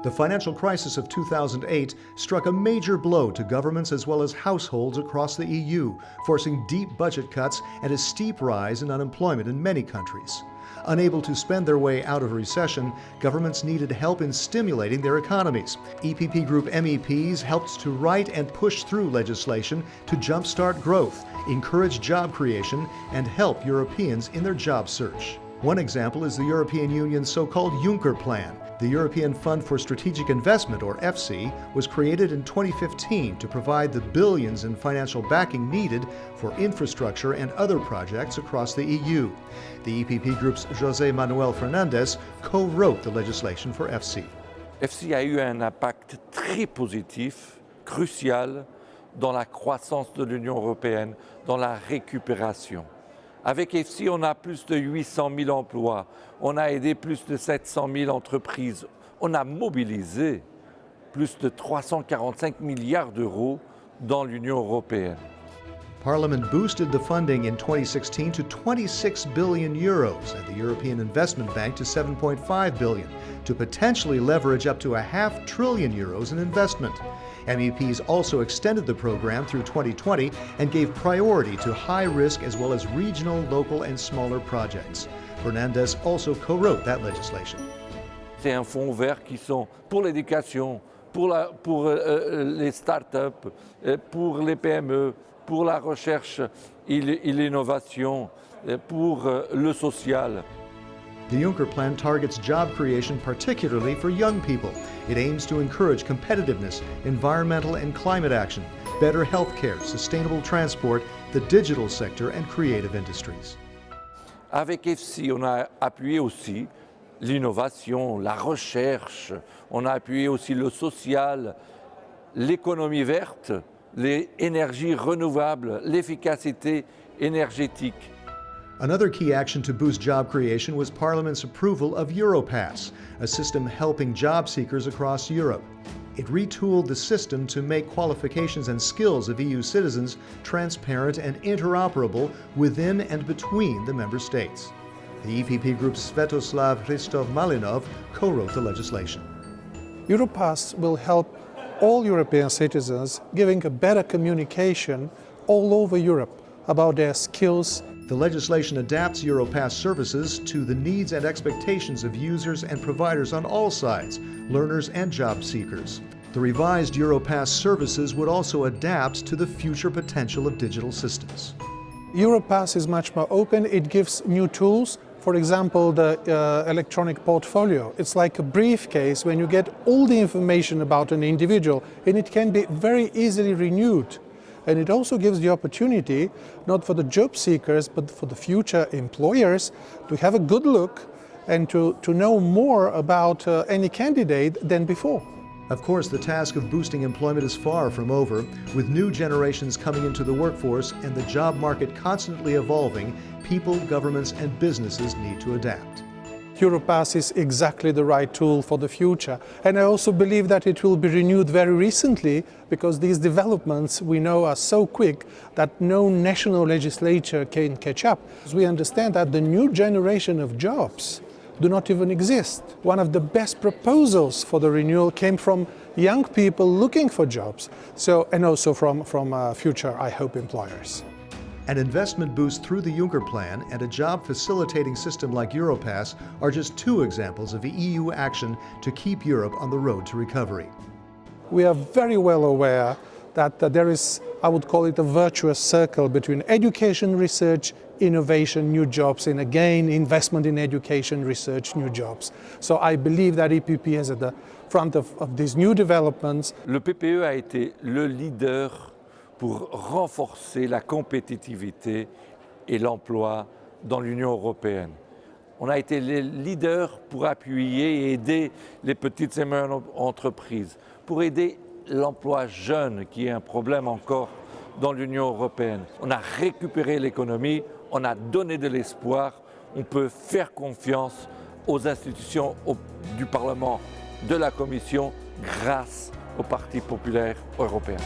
The financial crisis of 2008 struck a major blow to governments as well as households across the EU, forcing deep budget cuts and a steep rise in unemployment in many countries. Unable to spend their way out of a recession, governments needed help in stimulating their economies. EPP Group MEPs helped to write and push through legislation to jumpstart growth, encourage job creation, and help Europeans in their job search. One example is the European Union's so-called Juncker Plan. The European Fund for Strategic Investment, or EFSI, was created in 2015 to provide the billions in financial backing needed for infrastructure and other projects across the EU. The EPP Group's José Manuel Fernandes co-wrote the legislation for EFSI. EFSI a eu un impact très positif, crucial, dans la croissance de l'Union européenne, dans la récupération. Avec EFSI, on a plus de 800 000 emplois, on a aidé plus de 700 000 entreprises, on a mobilisé plus de 345 milliards d'euros dans l'Union européenne. Parliament boosted the funding in 2016 to 26 billion euros and the European Investment Bank to 7.5 billion to potentially leverage up to €500 billion in investment. MEPs also extended the program through 2020 and gave priority to high-risk as well as regional, local and smaller projects. Fernandes also co-wrote that legislation. C'est un fonds vert qui sont pour l'éducation, pour les start-up, pour les PME, pour la recherche et l'innovation, pour le social. The Juncker Plan targets job creation particularly for young people. It aims to encourage competitiveness, environmental and climate action, better health care, sustainable transport, the digital sector and creative industries. Avec EFSI, on a appuyé aussi l'innovation, la recherche, on a appuyé aussi le social, l'économie verte, les énergies renouvelables, l'efficacité énergétique. Another key action to boost job creation was Parliament's approval of Europass, a system helping job seekers across Europe. It retooled the system to make qualifications and skills of EU citizens transparent and interoperable within and between the member states. The EPP Group's Svetoslav Hristov-Malinov co-wrote the legislation. Europass will help all European citizens, giving a better communication all over Europe about their skills. The legislation adapts Europass services to the needs and expectations of users and providers on all sides, learners and job seekers. The revised Europass services would also adapt to the future potential of digital systems. Europass is much more open. It gives new tools. For example, the electronic portfolio. It's like a briefcase when you get all the information about an individual, and it can be very easily renewed. And it also gives the opportunity, not for the job seekers, but for the future employers, to have a good look and to know more about any candidate than before. Of course, the task of boosting employment is far from over. With new generations coming into the workforce and the job market constantly evolving, people, governments, and businesses need to adapt. Europass is exactly the right tool for the future. And I also believe that it will be renewed very recently because these developments we know are so quick that no national legislature can catch up. As we understand that the new generation of jobs do not even exist. One of the best proposals for the renewal came from young people looking for jobs, and also from future, I hope, employers. An investment boost through the Juncker Plan and a job facilitating system like Europass are just two examples of EU action to keep Europe on the road to recovery. We are very well aware that there is, I would call it a virtuous circle between education, research, innovation, new jobs, and again, investment in education, research, new jobs. So I believe that EPP is at the front of these new developments. Le PPE a été le leader pour renforcer la compétitivité et l'emploi dans l'Union européenne. On a été les leaders pour appuyer et aider les petites et moyennes entreprises, pour aider l'emploi jeune, qui est un problème encore dans l'Union européenne. On a récupéré l'économie, on a donné de l'espoir, on peut faire confiance aux institutions du Parlement, de la Commission, grâce au Parti populaire européen.